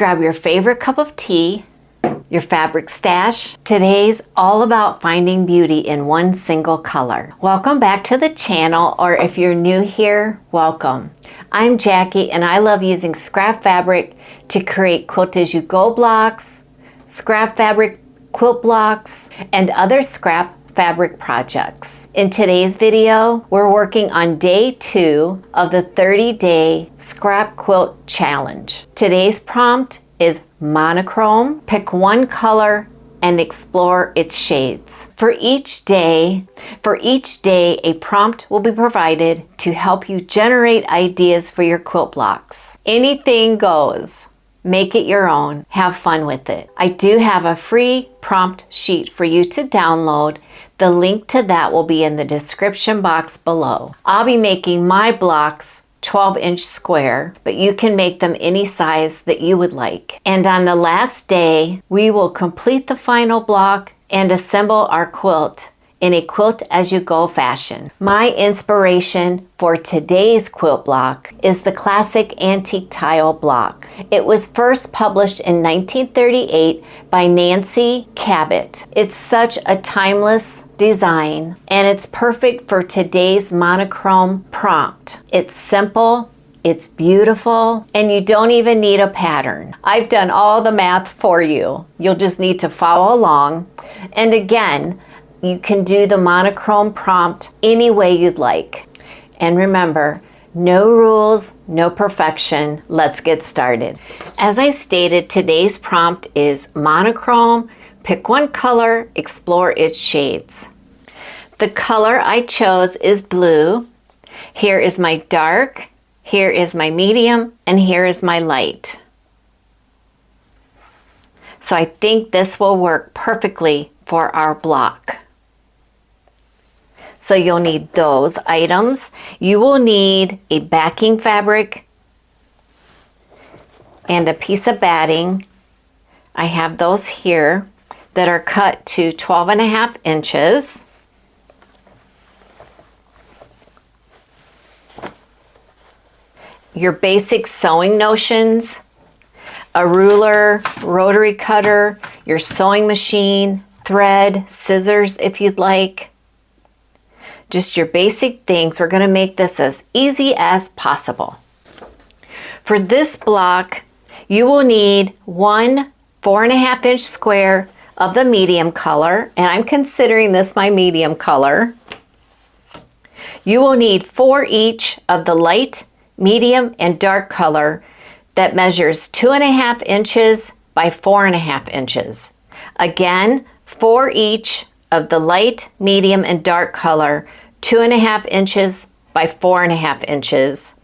Grab your favorite cup of tea, your fabric stash. Today's all about finding beauty in one single color. Welcome back to the channel, or if you're new here, welcome. I'm Jackie and I love using scrap fabric to create Quilt-As-You-Go blocks, scrap fabric quilt blocks, and other scrap fabric projects. In today's video, we're working on day 2 of the 30-day scrap quilt challenge. Today's prompt is monochrome. Pick one color and explore its shades. For each day, a prompt will be provided to help you generate ideas for your quilt blocks. Anything goes. Make it your own. Have fun with it. I do have a free prompt sheet for you to download. The link to that will be in the description box below. I'll be making my blocks 12-inch square, but you can make them any size that you would like. And on the last day, we will complete the final block and assemble our quilt in a quilt-as-you-go fashion. My inspiration for today's quilt block is the classic antique tile block. It was first published in 1938 by Nancy Cabot. It's such a timeless design and it's perfect for today's monochrome prompt. It's simple, it's beautiful, and you don't even need a pattern. I've done all the math for you. You'll just need to follow along. And again, you can do the monochrome prompt any way you'd like. And remember, no rules, no perfection. Let's get started. As I stated, today's prompt is monochrome. Pick one color, explore its shades. The color I chose is blue. Here is my dark, here is my medium, and here is my light. So I think this will work perfectly for our block. So you'll need those items. You will need a backing fabric and a piece of batting. I have those here that are cut to 12.5 inches. Your basic sewing notions, a ruler, rotary cutter, your sewing machine, thread, scissors if you'd like. Just your basic things. We're going to make this as easy as possible. For this block, you will need one 4.5-inch square of the medium color, and I'm considering this my medium color. You will need 4 each of the light, medium, and dark color that measures 2.5 inches by 4.5 inches. Again, 4 each of the light, medium, and dark color, 2.5 inches by 4.5 inches,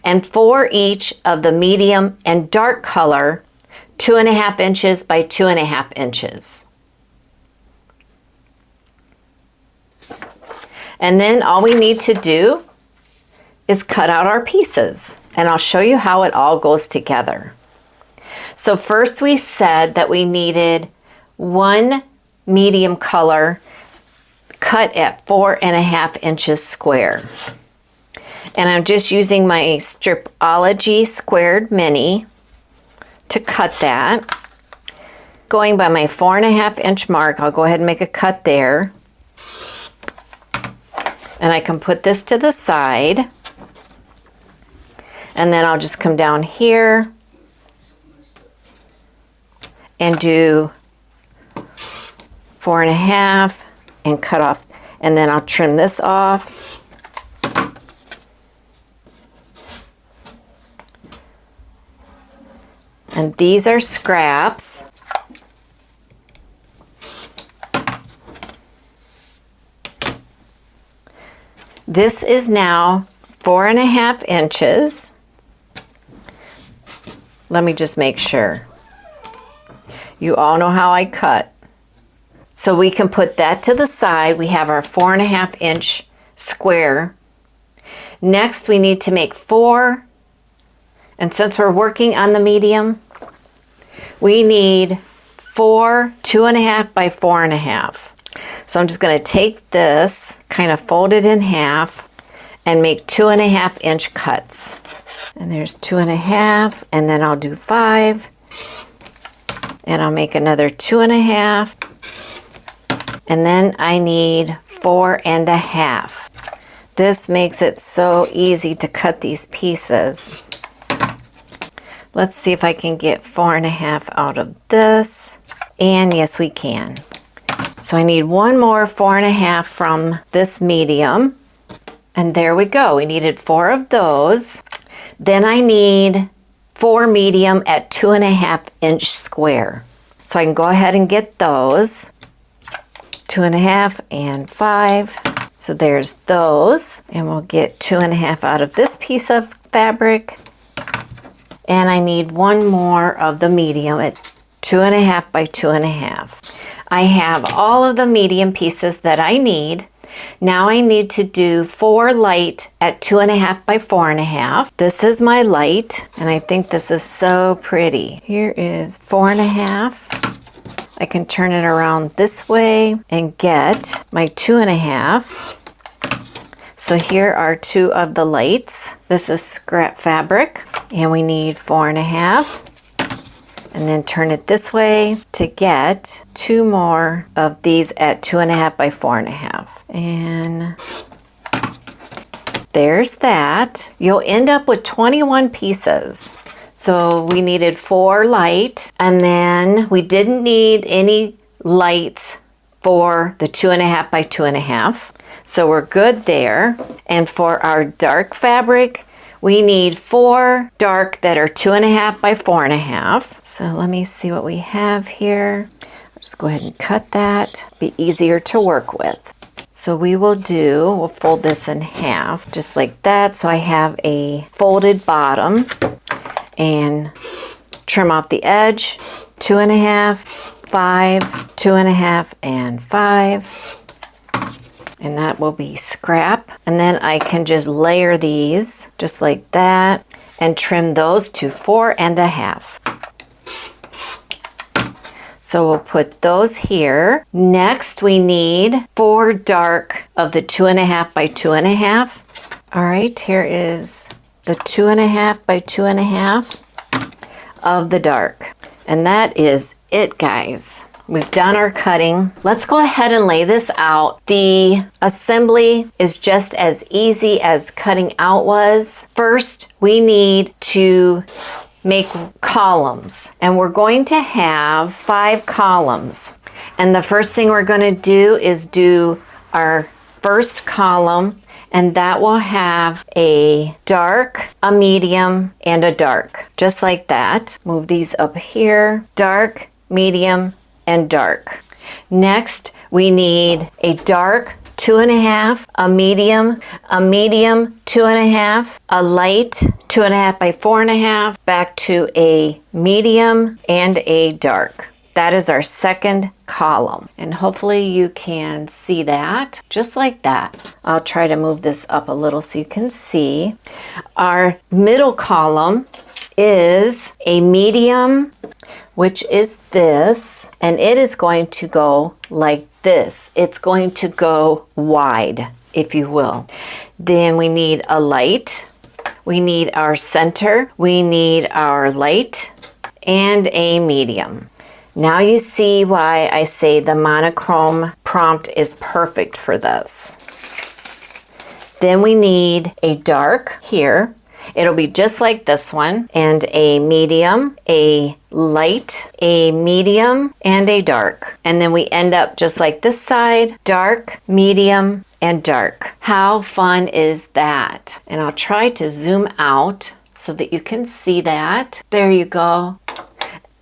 and 4 each of the medium and dark color, 2.5 inches by 2.5 inches. And then all we need to do is cut out our pieces, and I'll show you how it all goes together. So first we said that we needed one medium color cut at 4.5 inches square. And I'm just using my Stripology squared mini to cut that. Going by my 4.5 inch mark, I'll go ahead and make a cut there. And I can put this to the side. And then I'll just come down here and do 4.5 and cut off, and then I'll trim this off. And these are scraps. This is now 4.5 inches. Let me just make sure. You all know how I cut. So we can put that to the side. We have our 4.5 inch square. Next we need to make 4, and since we're working on the medium, we need 4 2.5 by 4.5. So I'm just going to take this, kind of fold it in half, and make 2.5 inch cuts. And there's 2.5, and then I'll do 5 and I'll make another 2.5, and then I need 4.5. This makes it so easy to cut these pieces. Let's see if I can get 4.5 out of this, and yes we can. So I need one more 4.5 from this medium, and there we go. We needed 4 of those. Then I need 4 medium at 2.5 inch square. So I can go ahead and get those. 2.5 and 5. So there's those, and we'll get 2.5 out of this piece of fabric. And I need one more of the medium at 2.5 by 2.5. I have all of the medium pieces that I need. Now I need to do 4 light at 2.5 by 4.5. This is my light, and I think this is so pretty. Here is 4.5. I can turn it around this way and get my 2.5. So here are 2 of the lights. This is scrap fabric, and we need 4.5. And then turn it this way to get 2 more of these at 2.5 by 4.5. And there's that. You'll end up with 21 pieces. So we needed 4 light, and then we didn't need any lights for the 2.5 by 2.5. So we're good there. And for our dark fabric, we need 4 dark that are 2.5 by 4.5. So let me see what we have here. Just go ahead and cut that. Be easier to work with. So we'll fold this in half just like that. So I have a folded bottom, and trim off the edge. 2.5, 5, 2.5, and 5. And that will be scrap. And then I can just layer these just like that and trim those to 4.5. So we'll put those here. Next we need 4 dark of the 2.5 by 2.5. All right, here is the 2.5 by 2.5 of the dark. And that is it, guys. We've done our cutting. Let's go ahead and lay this out. The assembly is just as easy as cutting out was. First, we need to make columns, and we're going to have 5 columns. And the first thing we're going to do is do our first column, and that will have a dark, a medium, and a dark. Just like that. Move these up here. Dark, medium, and dark. Next, we need a dark 2.5, a medium 2.5, a light 2.5 by 4.5, back to a medium and a dark. That is our second column. And hopefully you can see that, just like that. I'll try to move this up a little so you can see. Our middle column is a medium, which is this, and it is going to go like this. It's going to go wide, if you will. Then we need a light. We need our center. We need our light and a medium. Now you see why I say the monochrome prompt is perfect for this. Then we need a dark here. It'll be just like this one, and a medium, a light, a medium, and a dark. And then we end up just like this side, dark, medium, and dark. How fun is that? And I'll try to zoom out so that you can see that. There you go.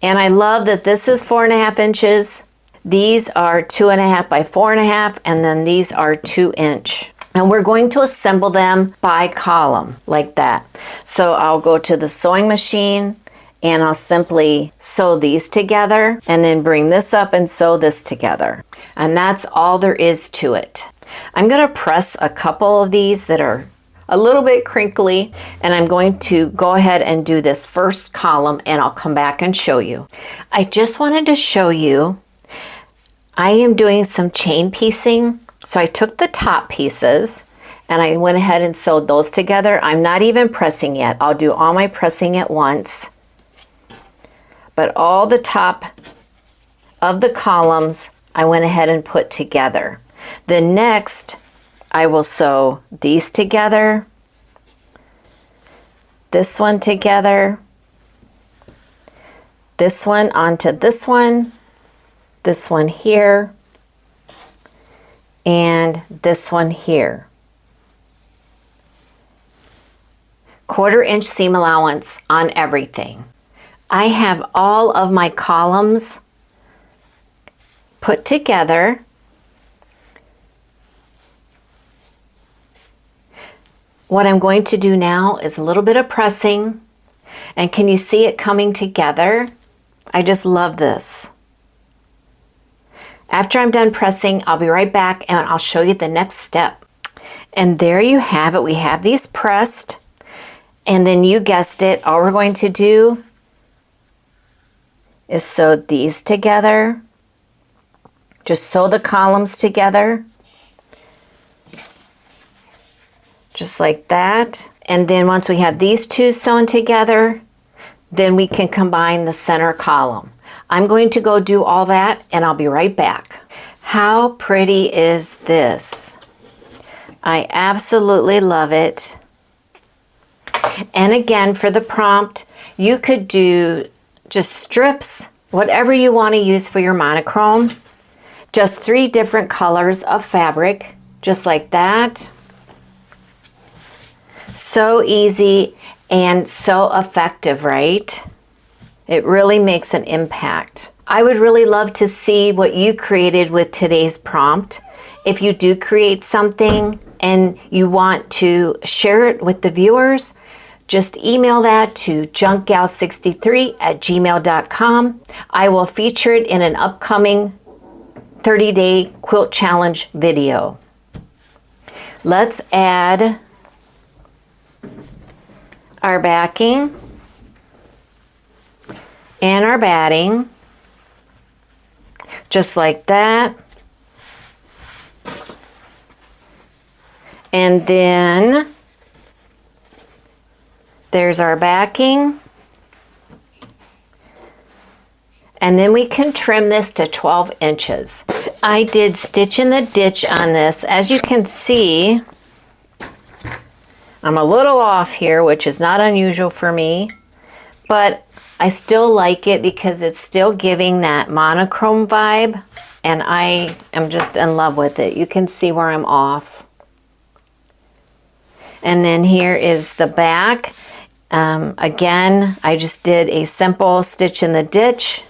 And I love that this is 4.5 inches. These are 2.5 by 4.5, and then these are 2 inch. And we're going to assemble them by column like that. So I'll go to the sewing machine and I'll simply sew these together and then bring this up and sew this together. And that's all there is to it. I'm going to press a couple of these that are a little bit crinkly, and I'm going to go ahead and do this first column, and I'll come back and show you. I just wanted to show you, I am doing some chain piecing. So I took the top pieces and I went ahead and sewed those together. I'm not even pressing yet. I'll do all my pressing at once. But all the top of the columns I went ahead and put together. Then next, I will sew these together, this one together, this one onto this one here, and this one here. 1/4 inch seam allowance on everything. I have all of my columns put together. What I'm going to do now is a little bit of pressing, and can you see it coming together? I just love this. After I'm done pressing, I'll be right back and I'll show you the next step. And there you have it. We have these pressed, and then you guessed it, all we're going to do is sew these together. Just sew the columns together. Just like that. And then once we have these two sewn together, then we can combine the center column. I'm going to go do all that and I'll be right back. How pretty is this? I absolutely love it. And again, for the prompt, you could do just strips, whatever you want to use for your monochrome. Just 3 different colors of fabric, just like that. So easy and so effective, right? It really makes an impact. I would really love to see what you created with today's prompt. If you do create something and you want to share it with the viewers, just email that to junkgal63@gmail.com. I will feature it in an upcoming 30-day quilt challenge video. Let's add our backing and our batting, just like that. And then there's our backing. And then we can trim this to 12 inches. I did stitch in the ditch on this. As you can see, I'm a little off here, which is not unusual for me, but I still like it because it's still giving that monochrome vibe, and I am just in love with it. You can see where I'm off. And then here is the back. Again, I just did a simple stitch in the ditch.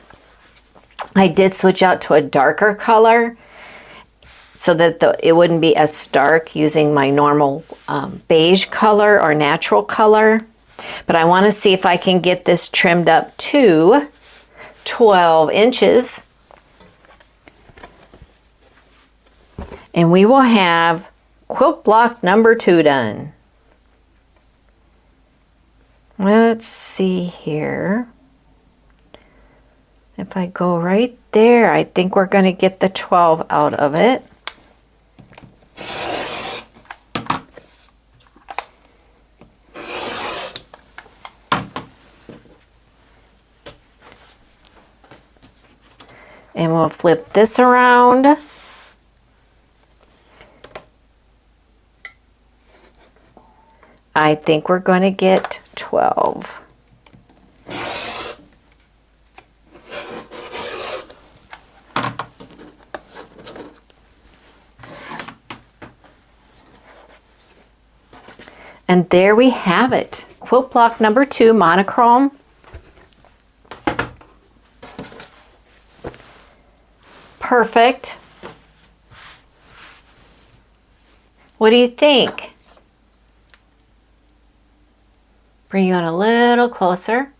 I did switch out to a darker color so that it wouldn't be as stark using my normal beige color or natural color. But I want to see if I can get this trimmed up to 12 inches. And we will have quilt block number 2 done. Let's see here. If I go right there, I think we're going to get the 12 out of it. And we'll flip this around. I think we're going to get 12. And there we have it. Quilt block number 2, monochrome. Perfect. What do you think? Bring you in a little closer.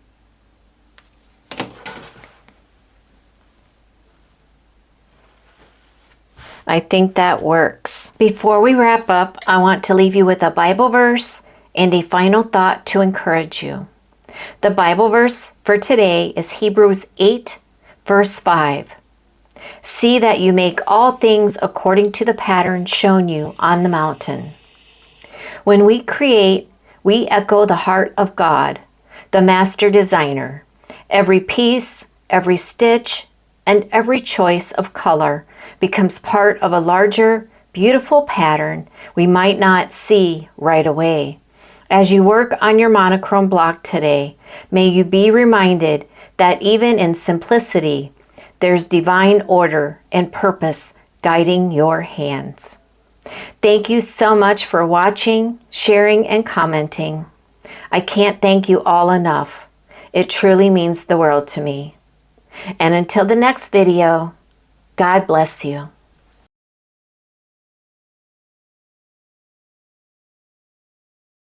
I think that works. Before we wrap up, I want to leave you with a Bible verse and a final thought to encourage you. The Bible verse for today is Hebrews 8, verse 5. See that you make all things according to the pattern shown you on the mountain. When we create, we echo the heart of God, the master designer. Every piece, every stitch, and every choice of color becomes part of a larger, beautiful pattern we might not see right away. As you work on your monochrome block today, may you be reminded that even in simplicity, there's divine order and purpose guiding your hands. Thank you so much for watching, sharing, and commenting. I can't thank you all enough. It truly means the world to me. And until the next video, God bless you.